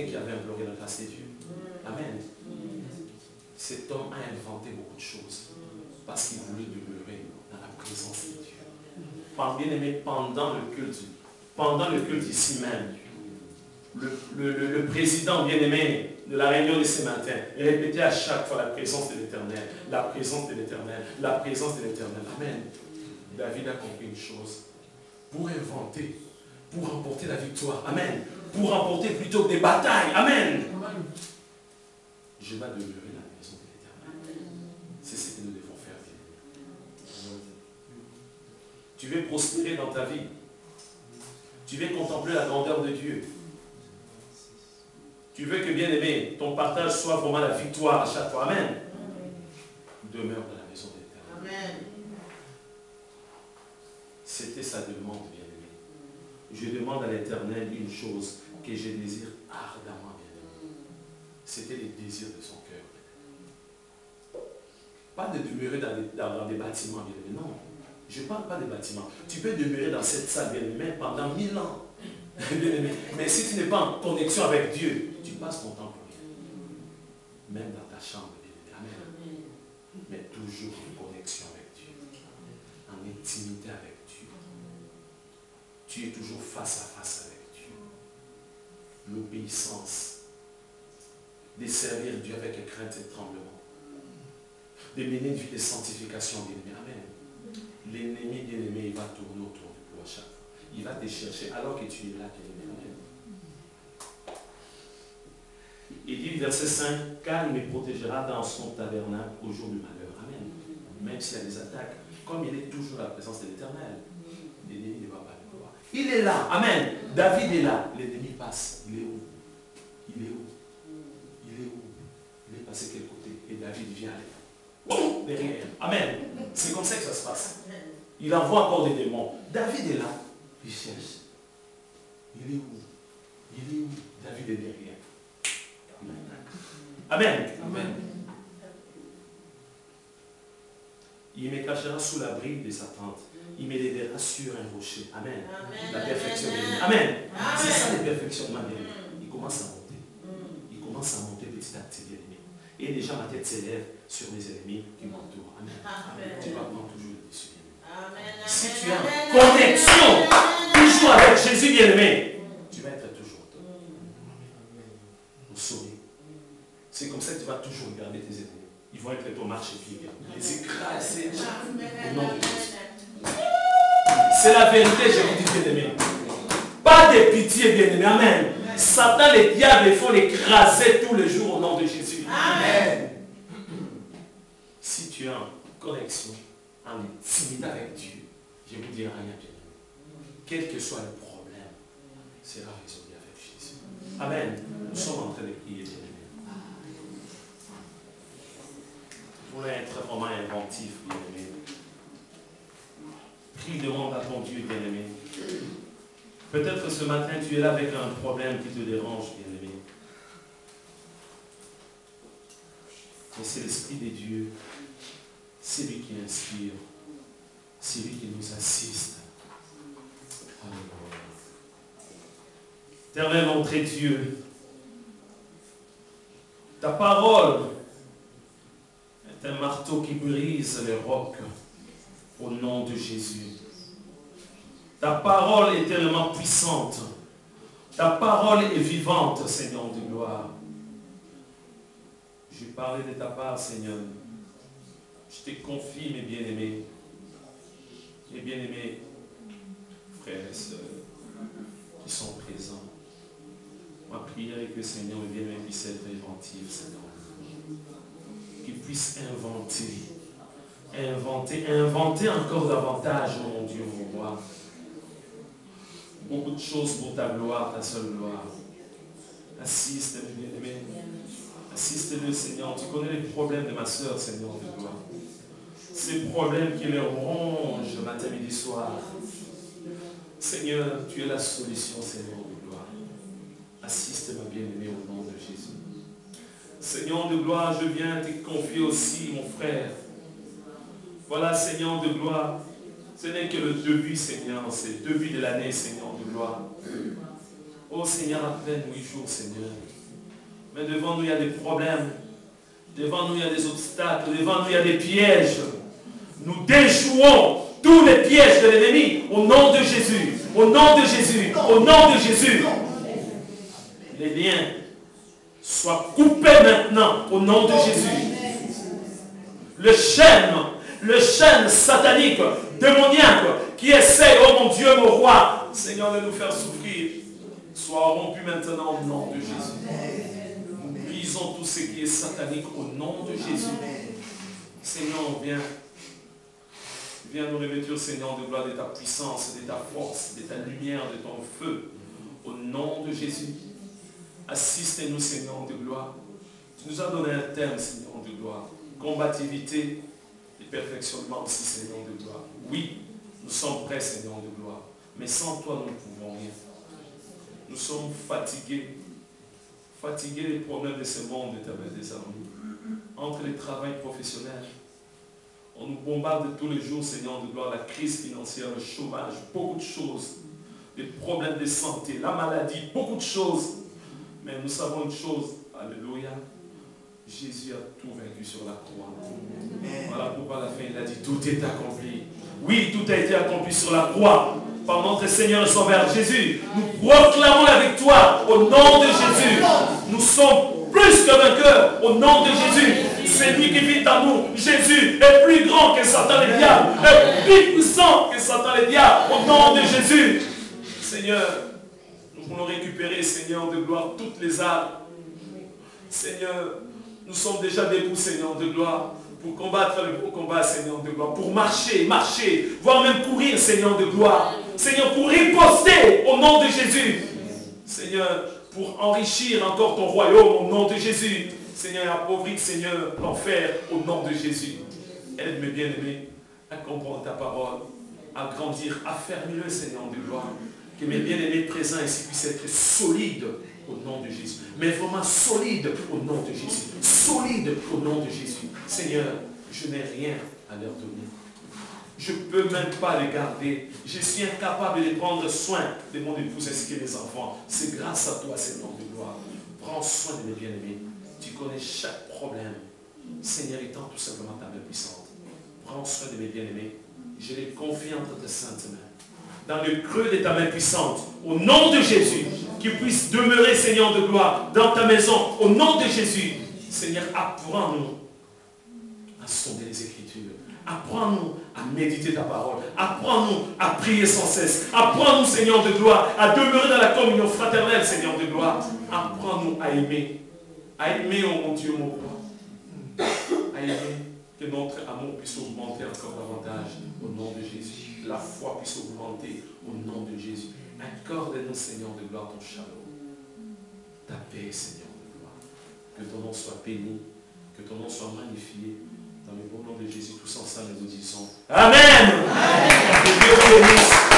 et qui avait imploré la grâce de Dieu. Amen. Cet homme a inventé beaucoup de choses parce qu'il voulait demeurer dans la présence de Dieu. Bien aimé, pendant le culte ici même, le président bien-aimé de la réunion de ce matin répétait à chaque fois la présence de l'Éternel, la présence de l'Éternel, la présence de l'Éternel. Amen. David a compris une chose. Pour inventer, pour remporter la victoire. Amen. Pour remporter plutôt que des batailles. Amen. Je vais demeurer dans la maison de l'Éternel. C'est ce que nous devons faire. Tu veux prospérer dans ta vie. Tu veux contempler la grandeur de Dieu. Tu veux que, bien aimé, ton partage soit vraiment la victoire à chaque fois. Amen. Demeure dans la maison de l'Éternel. C'était sa demande, bien aimé. Je demande à l'Éternel une chose que je désire ardemment, bien aimé. C'était les désirs de son cœur. Pas de demeurer dans des bâtiments, bien aimé. Non. Je ne parle pas des bâtiments. Tu peux demeurer dans cette salle, bien aimé, pendant 1000 ans. Mais si tu n'es pas en connexion avec Dieu, tu passes ton temps pour rien. Même dans ta chambre, bien aimé. Amen. Mais toujours en connexion avec Dieu. En intimité avec Dieu. Tu es toujours face à face avec Dieu. L'obéissance. De servir Dieu avec crainte et tremblement. De mener une vie de sanctification, bien aimé. Amen. L'ennemi, bien aimé, il va tourner autour de toi à chaque fois. Il va te chercher alors que tu es là, bien aimé. Amen. Il dit, verset 5, car il me protégera dans son tabernacle au jour du malheur. Amen. Même s'il y a des attaques, comme il est toujours à la présence de l'Éternel, l'ennemi ne va pas le voir. Il est là. Amen. David est là. L'ennemi passe. Il est où? Il est où? Il est où? Il est passé quel côté? Et David vient aller. Boum, derrière. Amen. C'est comme ça que ça se passe. Il envoie encore des démons. David est là. Il cherche. Il est où? Il est où? David est derrière. Amen. Amen. Il me cachera sous l'abri de sa tente. Il me lèvera sur un rocher. Amen. Amen. La perfection. Amen. Amen. C'est ça le perfectionnement. Il commence à monter. Il commence à monter petit à petit. Et déjà ma tête s'élève sur mes ennemis qui m'entourent. Amen. Amen. Tu vas prendre toujours le dessus. Si tu as une connexion toujours avec Jésus bien-aimé, tu vas être toujours au sommet. C'est comme ça que tu vas toujours regarder tes ennemis. Ils vont être ton marchepied. Les écraser au nom de Jésus. C'est la vérité, je vous dis bien-aimé. Pas de pitié bien-aimé. Amen. Satan, les diables, il faut l'écraser tous les jours au nom de Jésus. Amen. Si tu es en connexion, en intimité avec Dieu, je ne vous dirai rien, bien-aimé. Quel que soit le problème, sera résolu avec Jésus. Amen. Nous sommes en train de prier, bien-aimé. Pour être vraiment inventif, bien-aimé. Prie, demande à ton Dieu, bien-aimé. Peut-être que ce matin, tu es là avec un problème qui te dérange, bien-aimé. Mais c'est l'Esprit de Dieu. C'est lui qui inspire. C'est lui qui nous assiste. Alléluia. Éternel, mon très Dieu, ta parole est un marteau qui brise les rocs au nom de Jésus. Ta parole est tellement puissante. Ta parole est vivante, Seigneur de gloire. Je parlais de ta part, Seigneur. Je te confie, mes bien-aimés. Mes bien-aimés frères et sœurs qui sont présents. Ma prière est que, Seigneur, mes bien-aimés puissent être inventifs, Seigneur. Qu'ils puissent inventer encore davantage, mon Dieu, mon roi. Beaucoup de choses pour ta gloire, ta seule gloire. Assiste, mes bien-aimés. Assiste-le, Seigneur. Tu connais les problèmes de ma soeur, Seigneur de gloire. Ces problèmes qui les rongent matin, midi, soir. Seigneur, tu es la solution, Seigneur de gloire. Assiste, ma bien-aimée, au nom de Jésus. Seigneur de gloire, je viens te confier aussi, mon frère. Voilà, Seigneur de gloire. Ce n'est que le début, Seigneur. C'est le début de l'année, Seigneur de gloire. Oh Seigneur, à peine 8 jours, Seigneur. Mais devant nous, il y a des problèmes. Devant nous, il y a des obstacles. Devant nous, il y a des pièges. Nous déjouons tous les pièges de l'ennemi au nom de Jésus. Au nom de Jésus. Au nom de Jésus. Les liens soient coupés maintenant au nom de Jésus. Le chêne satanique, démoniaque, qui essaie, oh mon Dieu, mon roi, Seigneur, de nous faire souffrir, soit rompu maintenant au nom de Jésus. Nous brisons tout ce qui est satanique au nom de Jésus. Seigneur, viens nous revêtir, Seigneur, de gloire, de ta puissance, de ta force, de ta lumière, de ton feu, au nom de Jésus. Assiste-nous, Seigneur, de gloire. Tu nous as donné un thème, Seigneur, de gloire. Combativité et perfectionnement aussi, Seigneur, de gloire. Oui, nous sommes prêts, Seigneur, de gloire. Mais sans toi, nous ne pouvons rien. Nous sommes fatigués. Fatigués des problèmes de ce monde, des amis. Entre les travails professionnels, on nous bombarde tous les jours, Seigneur, de gloire, la crise financière, le chômage, beaucoup de choses. Les problèmes de santé, la maladie, beaucoup de choses. Mais nous savons une chose, alléluia, Jésus a tout vaincu sur la croix. Voilà pourquoi à la fin il a dit, tout est accompli. Oui, tout a été accompli sur la croix par notre Seigneur et Sauveur Jésus. Nous proclamons la victoire au nom de Jésus. Nous sommes plus que vainqueurs au nom de Jésus. C'est lui qui vit en nous. Jésus est plus grand que Satan et le diable. Est plus puissant que Satan et le diable au nom de Jésus. Seigneur, nous voulons récupérer, Seigneur, de gloire, toutes les âmes. Seigneur, nous sommes déjà debout, Seigneur, de gloire, pour combattre le bon combat, Seigneur, de gloire, pour marcher, voire même courir, Seigneur, de gloire. Seigneur, pour riposter au nom de Jésus. Seigneur, pour enrichir encore ton royaume au nom de Jésus. Seigneur, appauvrir, Seigneur, l'enfer au nom de Jésus. Aide mes bien-aimés à comprendre ta parole, à grandir, à fermer le Seigneur, de gloire. Que mes bien-aimés présents ici puissent être solides au nom de Jésus. Mais vraiment solides au nom de Jésus. Solides au nom de Jésus. Seigneur, je n'ai rien à leur donner. Je ne peux même pas les garder. Je suis incapable de prendre soin de mon épouse ainsi que des enfants. C'est grâce à toi, Seigneur de gloire. Prends soin de mes bien-aimés. Tu connais chaque problème. Seigneur, étends tout simplement ta main puissante. Prends soin de mes bien-aimés. Je les confie entre tes saintes mains. Dans le creux de ta main puissante, au nom de Jésus, qu'ils puissent demeurer, Seigneur de gloire, dans ta maison, au nom de Jésus. Seigneur, apprends-nous à sonder les Écritures. Apprends-nous à méditer ta parole. Apprends-nous à prier sans cesse. Apprends-nous, Seigneur de gloire, à demeurer dans la communion fraternelle, Seigneur de gloire. Apprends-nous à aimer. À aimer, oh mon Dieu, mon roi. À aimer, que notre amour puisse augmenter encore davantage, au nom de Jésus. La foi puisse augmenter au nom de Jésus. Accorde-nous, Seigneur de gloire, ton shalom. Ta paix, Seigneur de gloire. Que ton nom soit béni, que ton nom soit magnifié. Dans le bon nom de Jésus, tous ensemble, nous disons Amen. Amen. Que Dieu vous bénisse.